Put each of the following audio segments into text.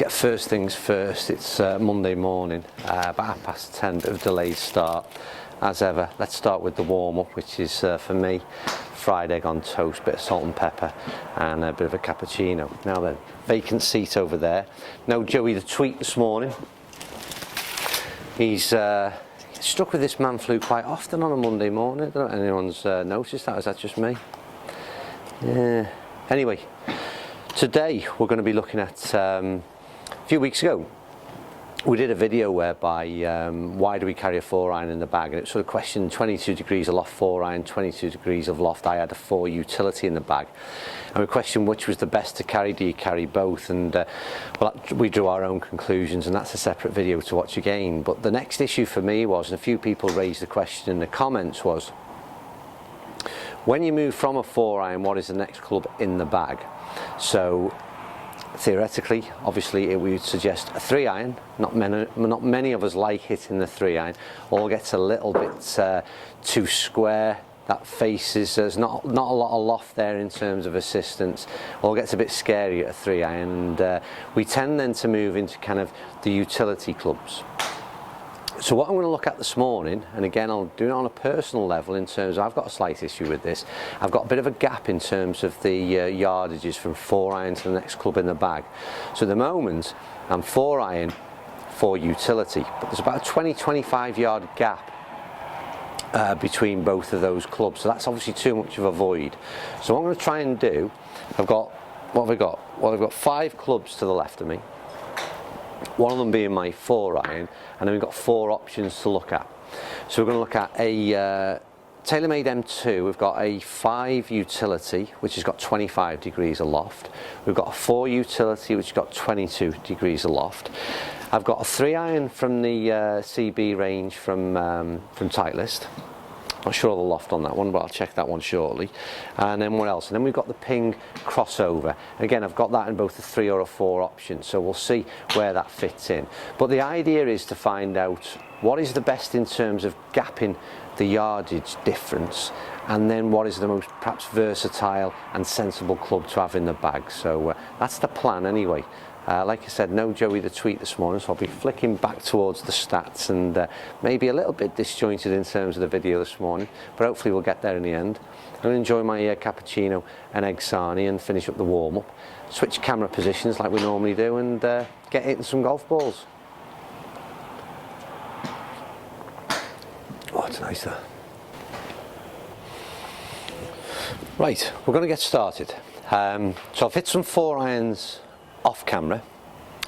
get first things first. It's Monday morning, about 10:30, bit of a delayed start. As ever, let's start with the warm-up, which is for me, fried egg on toast, bit of salt and pepper, and a bit of a cappuccino. Now then, vacant seat over there. No Joey the tweet this morning. He's stuck with this man flu quite often on a Monday morning. I don't know if anyone's noticed that. Is that just me? Yeah. Anyway, today we're going to be looking at a few weeks ago we did a video whereby why do we carry a 4-iron in the bag, and it sort of questioned 22 degrees of loft 4-iron, 22 degrees of loft. I had a 4 utility in the bag, and we questioned which was the best to carry. Do you carry both? And well, we drew our own conclusions, and that's a separate video to watch again. But the next issue for me was, and a few people raised the question in the comments, was when you move from a 4-iron, what is the next club in the bag? So theoretically, obviously, we would suggest a 3-iron. Not many of us like hitting the 3-iron. All gets a little bit too square. That faces, there's not a lot of loft there in terms of assistance. All gets a bit scary at a 3-iron, and we tend then to move into kind of the utility clubs. So what I'm going to look at this morning, and again I'll do it on a personal level in terms of, I've got a slight issue with this. I've got a bit of a gap in terms of the yardages from 4-iron to the next club in the bag. So at the moment I'm 4-iron, 4 utility, but there's about a 20-25 yard gap between both of those clubs. So that's obviously too much of a void. So what I'm going to try and do, I've got, what have I got? Well, I've got 5 clubs to the left of me. One of them being my 4-iron, and then we've got 4 options to look at. So we're going to look at a TaylorMade M2. We've got a 5 utility, which has got 25 degrees of loft. We've got a 4 utility, which has got 22 degrees of loft. I've got a 3-iron from the CB range from Titleist. Not sure of the loft on that one, but I'll check that one shortly. And then what else? And then we've got the Ping crossover. Again, I've got that in both a 3 or a 4 option, so we'll see where that fits in. But the idea is to find out what is the best in terms of gapping the yardage difference, and then what is the most perhaps versatile and sensible club to have in the bag. So that's the plan anyway. Like I said, no Joey the tweet this morning, so I'll be flicking back towards the stats, and maybe a little bit disjointed in terms of the video this morning, but hopefully we'll get there in the end. I'm going to enjoy my cappuccino and egg sarnie and finish up the warm-up, switch camera positions like we normally do, and get hitting some golf balls. Oh, it's nice there. Right, we're going to get started. So I've hit some 4-irons off camera.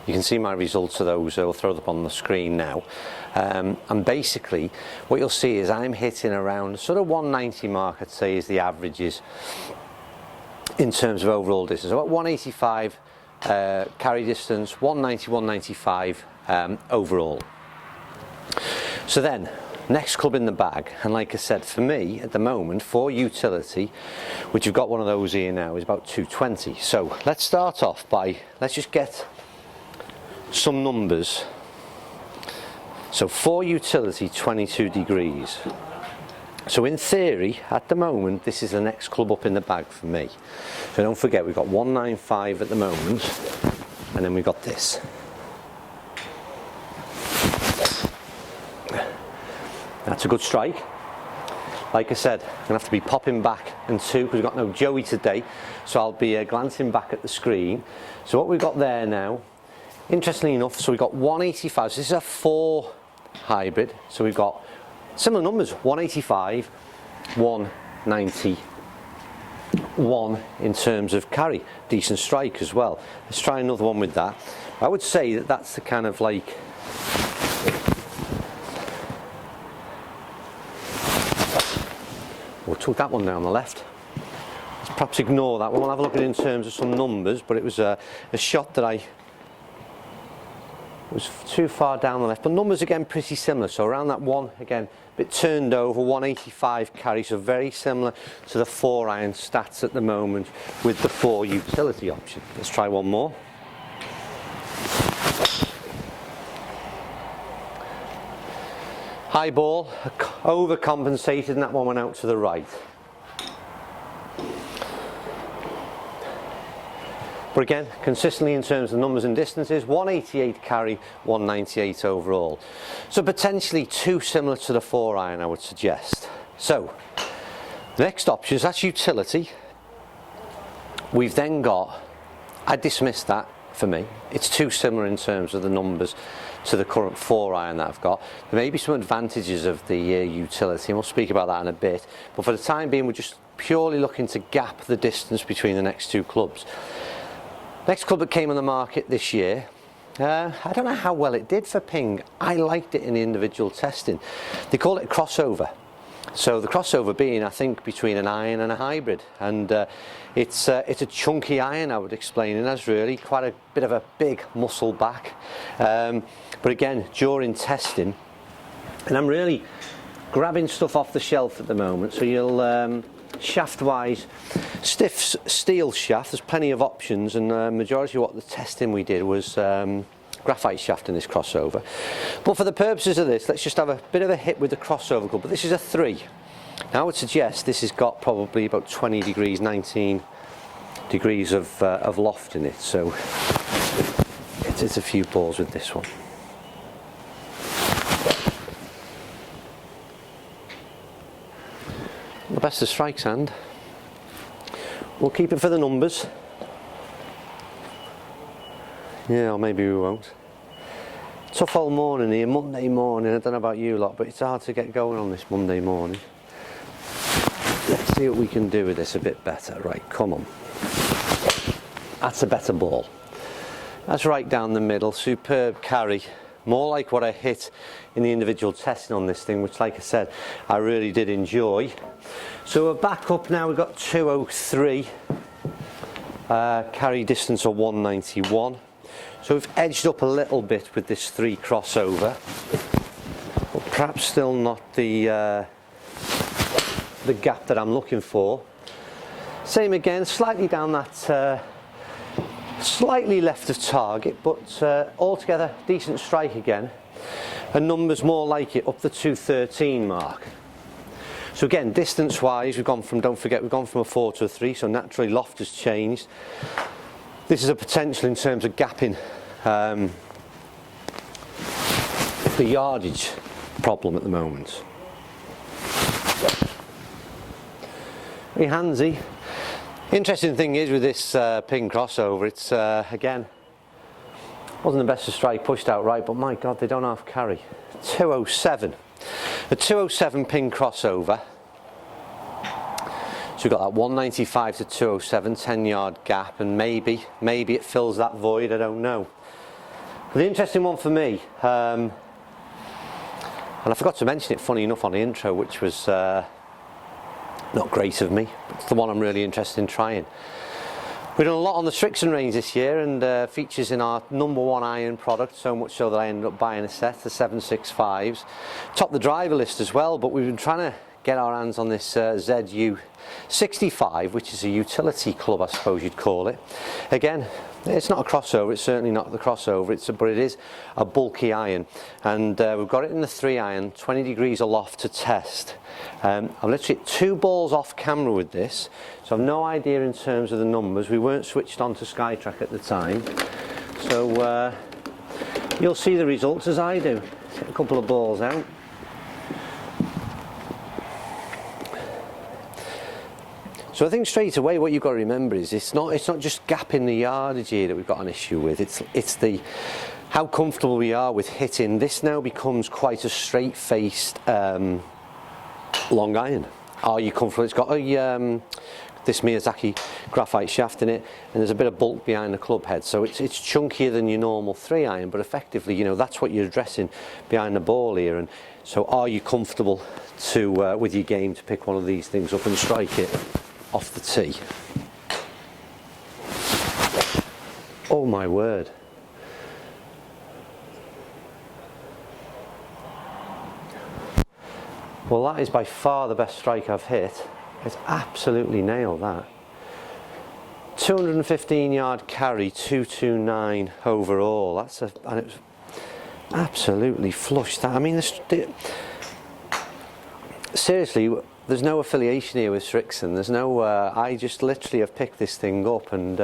You can see my results of those. I'll throw them up on the screen now, and basically what you'll see is I'm hitting around sort of 190 mark, I'd say, is the averages in terms of overall distance. About 185 carry distance, 190, 195 overall. So then next club in the bag, and like I said, for me at the moment, 4 utility, which you've got one of those here now, is about 220. So let's start off by, let's just get some numbers. So 4 utility, 22 degrees. So in theory, at the moment, this is the next club up in the bag for me. So don't forget, we've got 195 at the moment, and then we've got this. That's a good strike. Like I said, I'm going to have to be popping back and 2 because we've got no Joey today, so I'll be glancing back at the screen. So what we've got there now, interestingly enough, so we've got 185. So this is a 4 hybrid, so we've got similar numbers, 185, 191 in terms of carry. Decent strike as well. Let's try another one with that. I would say that that's the kind of like, we'll took that one down the left. Let's perhaps ignore that one. We'll have a look at it in terms of some numbers, but it was a shot that it was too far down the left. But numbers again pretty similar. So around that one, again, a bit turned over, 185 carry, so very similar to the 4-iron stats at the moment with the 4 utility option. Let's try one more. High ball, overcompensated, and that one went out to the right. But again, consistently in terms of numbers and distances, 188 carry, 198 overall. So potentially too similar to the 4-iron, I would suggest. So, next option is that's utility. We've then got, I dismissed that for me. It's too similar in terms of the numbers to the current 4-iron that I've got. There may be some advantages of the utility, and we'll speak about that in a bit. But for the time being, we're just purely looking to gap the distance between the next two clubs. Next club that came on the market this year, I don't know how well it did for Ping. I liked it in the individual testing. They call it a crossover. So the crossover being, I think, between an iron and a hybrid, and it's a chunky iron, I would explain it as, really quite a bit of a big muscle back. But again, during testing, and I'm really grabbing stuff off the shelf at the moment, so you'll shaft wise, stiff steel shaft, there's plenty of options, and majority of what the testing we did was graphite shaft in this crossover. But for the purposes of this, let's just have a bit of a hit with the crossover club. But this is a 3. Now I would suggest this has got probably about 20 degrees, 19 degrees of loft in it, so it's a few balls with this one. The best of strikes, and we'll keep it for the numbers. Yeah, or maybe we won't. Tough old morning here, Monday morning. I don't know about you lot, but it's hard to get going on this Monday morning. Let's see what we can do with this a bit better. Right, come on. That's a better ball. That's right down the middle. Superb carry. More like what I hit in the individual testing on this thing, which, like I said, I really did enjoy. So we're back up now. We've got 203. Carry distance of 191. So we've edged up a little bit with this 3 crossover, but perhaps still not the gap that I'm looking for. Same again, slightly down that, slightly left of target, but altogether decent strike again, and numbers more like it, up the 213 mark. So again, distance wise, we've gone from, don't forget, we've gone from a 4 to a 3, so naturally loft has changed. This is a potential in terms of gapping the yardage problem at the moment. Very handsy. Interesting thing is with this Ping crossover, it's again, wasn't the best of strike, pushed out right, but my God, they don't half carry. 207. A 207 Ping crossover. So we've got that 195 to 207, 10-yard gap, and maybe it fills that void, I don't know. But the interesting one for me, and I forgot to mention it, funny enough, on the intro, which was not great of me, but it's the one I'm really interested in trying. We've done a lot on the Strixon range this year, and features in our #1 iron product, so much so that I ended up buying a set, the 765s. Top the driver list as well, but we've been trying to get our hands on this ZU65, which is a utility club, I suppose you'd call it. Again, it's not a crossover, it's certainly not the crossover, but it is a bulky iron, and we've got it in the 3-iron, 20 degrees aloft to test. I've literally hit 2 balls off camera with this, so I've no idea in terms of the numbers. We weren't switched on to SkyTrack at the time, so you'll see the results as I do. Get a couple of balls out. So I think straight away what you've got to remember is it's not just gapping the yardage here that we've got an issue with. It's the how comfortable we are with hitting. This now becomes quite a straight-faced long iron. Are you comfortable? It's got a this Miyazaki graphite shaft in it, and there's a bit of bulk behind the club head, so it's chunkier than your normal 3-iron, but effectively, you know, that's what you're addressing behind the ball here. And so are you comfortable to with your game to pick one of these things up and strike it off the tee? Oh my word. Well, that is by far the best strike I've hit. It's absolutely nailed that. 215 yard carry, 229 overall. And it was absolutely flush. That, I mean, seriously, there's no affiliation here with Strixon. There's no, I just literally have picked this thing up, and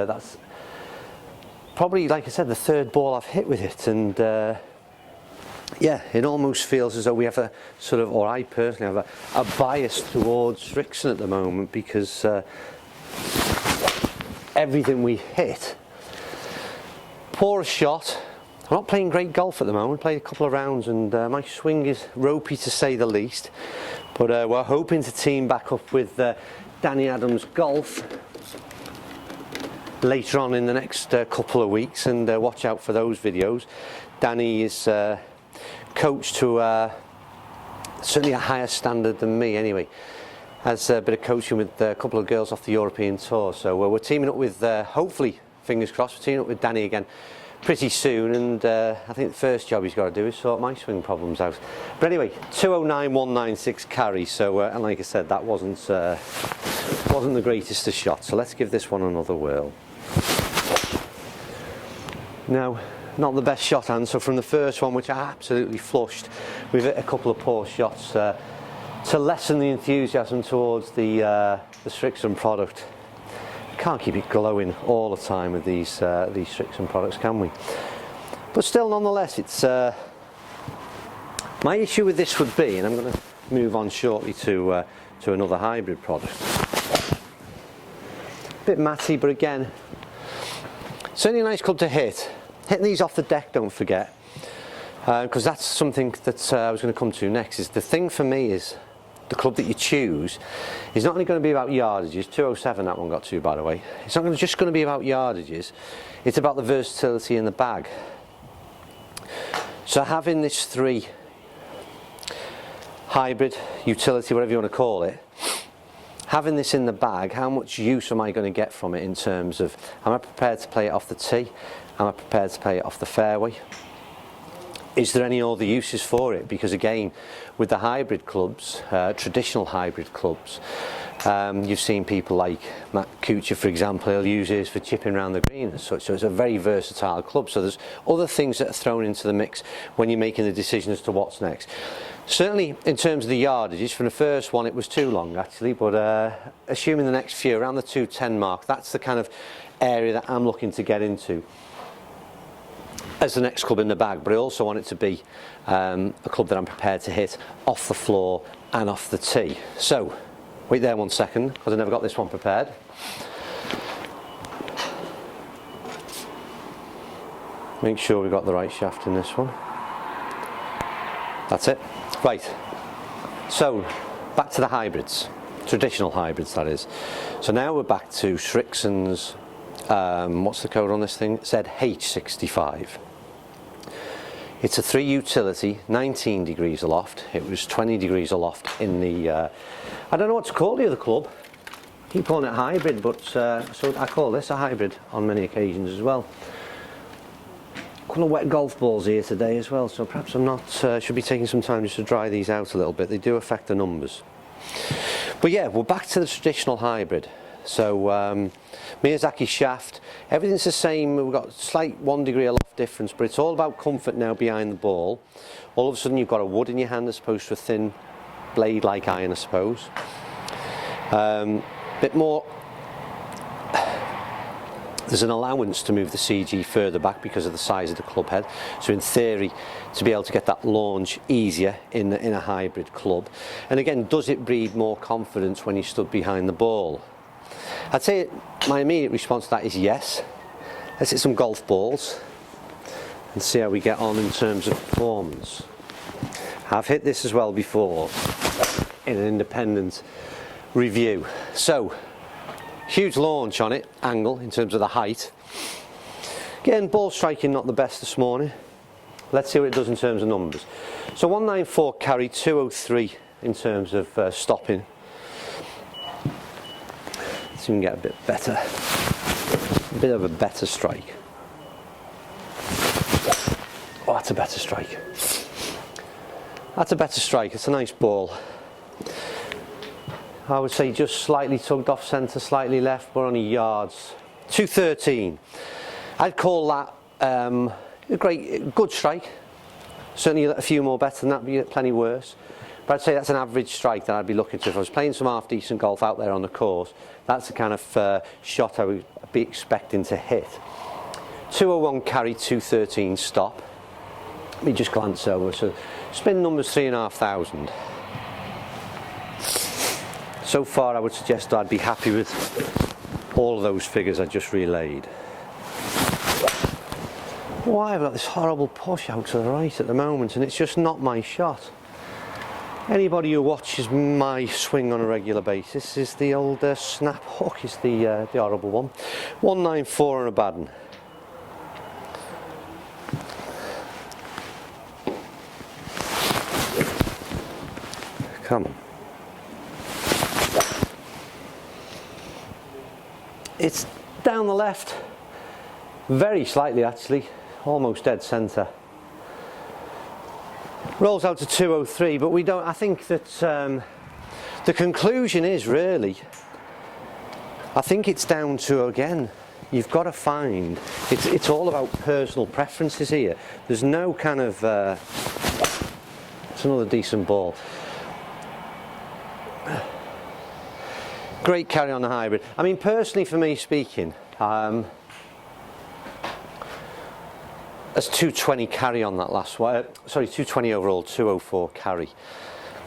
probably, like I said, the third ball I've hit with it, and yeah, it almost feels as though we have a sort of, or I personally have a bias towards Srixon at the moment, because everything we hit, poor shot. I'm not playing great golf at the moment. Played a couple of rounds, and my swing is ropey to say the least, but we're hoping to team back up with Danny Adams Golf later on in the next couple of weeks, and watch out for those videos. Danny is coached to certainly a higher standard than me anyway. Has a bit of coaching with a couple of girls off the European tour, so we're teaming up with, hopefully, fingers crossed, we're teaming up with Danny again pretty soon, and I think the first job he's got to do is sort my swing problems out. But anyway, 209.196 carry, so and like I said, that wasn't the greatest of shots, so let's give this one another whirl. Now, not the best shot hand, so from the first one, which I absolutely flushed, we've hit a couple of poor shots to lessen the enthusiasm towards the Srixon product. Can't keep it glowing all the time with these Srixon products, can we? But still, nonetheless, it's my issue with this would be, and I'm going to move on shortly to another hybrid product. Bit matty, but again, certainly a nice club to hit. Hitting these off the deck, don't forget, because that's something that I was going to come to next. Is the thing for me is the club that you choose is not only going to be about yardages. 207, that one got to, by the way. It's not just going to be about yardages. It's about the versatility in the bag. So having this 3 hybrid utility, whatever you want to call it, having this in the bag, how much use am I going to get from it in terms of, am I prepared to play it off the tee? Am I prepared to play it off the fairway? Is there any other uses for it? Because again, with the hybrid clubs, traditional hybrid clubs, you've seen people like Matt Kuchar, for example, he'll use his for chipping around the green and such, so it's a very versatile club. So there's other things that are thrown into the mix when you're making the decision as to what's next. Certainly in terms of the yardages, from the first one it was too long actually, but assuming the next few, around the 210 mark, that's the kind of area that I'm looking to get into as the next club in the bag. But I also want it to be a club that I'm prepared to hit off the floor and off the tee. So wait there 1 second, because I never got this one prepared. Make sure we've got the right shaft in this one. That's it. Right, so back to the hybrids, traditional hybrids that is. So now we're back to Srixon's, what's the code on this thing? It said H65. It's a 3 utility, 19 degrees aloft. It was 20 degrees aloft in the, I don't know what to call the other club. I keep calling it hybrid, but so I call this a hybrid on many occasions as well. Couple of wet golf balls here today as well, so perhaps I'm not, should be taking some time just to dry these out a little bit. They do affect the numbers. But yeah, we're back to the traditional hybrid. So Miyazaki shaft, everything's the same. We've got a slight 1 degree aloft difference, but it's all about comfort now behind the ball. All of a sudden you've got a wood in your hand as opposed to a thin blade like iron, I suppose. Bit more, there's an allowance to move the CG further back because of the size of the club head. So in theory, to be able to get that launch easier in a hybrid club. And again, does it breed more confidence when you stood behind the ball? I'd say my immediate response to that is yes. Let's hit some golf balls and see how we get on in terms of performance. I've hit this as well before in an independent review. So, huge launch on it, angle in terms of the height. Again, ball striking not the best this morning. Let's see what it does in terms of numbers. So 194 carry, 203 in terms of stopping. Let's see if we can get a bit better, a bit of a better strike. Oh, that's a better strike. That's a better strike, it's a nice ball. I would say just slightly tugged off centre, slightly left, but only yards. 213. I'd call that a good strike. Certainly a few more better than that, but plenty worse. But I'd say that's an average strike that I'd be looking to. If I was playing some half decent golf out there on the course, that's the kind of shot I would be expecting to hit. 201 carry, 213 stop. Let me just glance over. So spin numbers 3,500. So far I would suggest I'd be happy with all of those figures I just relayed. Why I've got this horrible push out to the right at the moment, and it's just not my shot. Anybody who watches my swing on a regular basis is the old snap hook is the horrible one. 194 on a bad one. Come on. It's down the left, very slightly actually, almost dead centre. Rolls out to 203, but we don't. I think that the conclusion is really, I think it's down to, again, you've got to find. It's all about personal preferences here. There's no kind of. It's another decent ball. Great carry on the hybrid. I mean, personally, for me speaking, that's 220 carry on that last one. Sorry, 220 overall, 204 carry.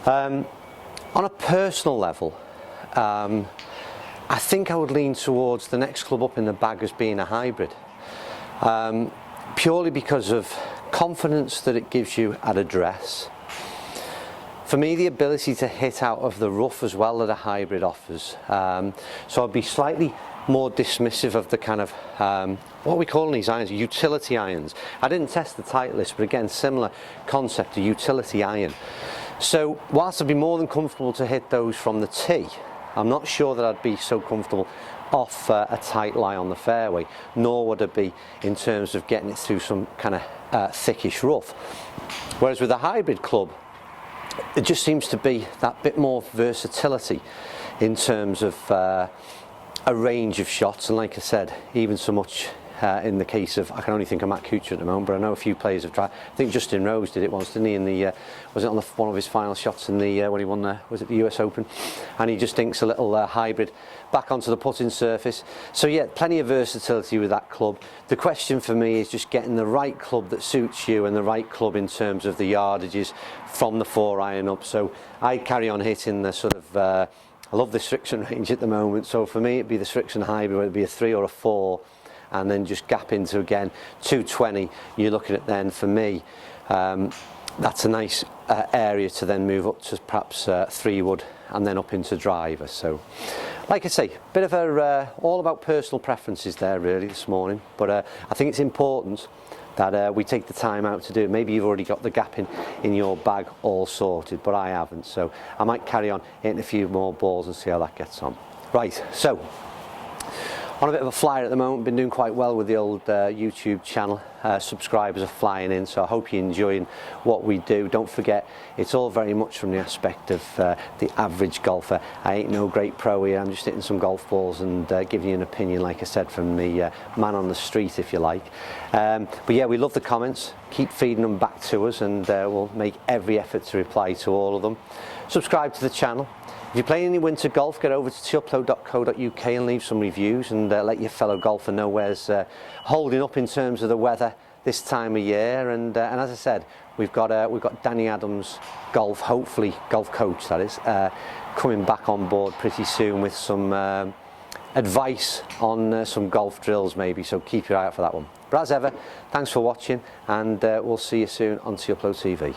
On a personal level, I think I would lean towards the next club up in the bag as being a hybrid, purely because of confidence that it gives you at address. For me, the ability to hit out of the rough as well that a hybrid offers. So I'd be slightly more dismissive of the kind of, what are we calling these irons? Utility irons. I didn't test the Titleist, but again, similar concept, a utility iron. So whilst I'd be more than comfortable to hit those from the tee, I'm not sure that I'd be so comfortable off a tight lie on the fairway, nor would it be in terms of getting it through some kind of thickish rough. Whereas with a hybrid club, it just seems to be that bit more versatility in terms of a range of shots, and like I said, even so much in the case of, I can only think of Matt Kuchar at the moment, but I know a few players have tried. I think Justin Rose did it once, didn't he? In the was it on one of his final shots in the when he won the, was it the US Open? And he just dinks a little hybrid back onto the putting surface. So yeah, plenty of versatility with that club. The question for me is just getting the right club that suits you and the right club in terms of the yardages from the 4-iron up. So I carry on hitting the sort of I love the Strixon range at the moment. So for me, it'd be the Strixon hybrid, whether it be a 3 or a 4. And then just gap into again 220. You're looking at then, for me, that's a nice area to then move up to perhaps 3-wood and then up into driver. So like I say, bit of a all about personal preferences there really this morning, but I think it's important that we take the time out to do it. Maybe you've already got the gap in your bag all sorted, but I haven't, so I might carry on hitting a few more balls and see how that gets on. Right, so on a bit of a flyer at the moment, been doing quite well with the old YouTube channel. Subscribers are flying in, so I hope you're enjoying what we do. Don't forget, it's all very much from the aspect of the average golfer. I ain't no great pro here, I'm just hitting some golf balls and giving you an opinion, like I said, from the man on the street, if you like. But yeah, we love the comments. Keep feeding them back to us, and we'll make every effort to reply to all of them. Subscribe to the channel. If you're playing any winter golf, get over to tuplo.co.uk and leave some reviews, and let your fellow golfer know where's holding up in terms of the weather this time of year. And as I said, we've got Danny Adams Golf, hopefully golf coach that is, coming back on board pretty soon with some advice on some golf drills maybe. So keep your eye out for that one. But as ever, thanks for watching, and we'll see you soon on Tuplo TV.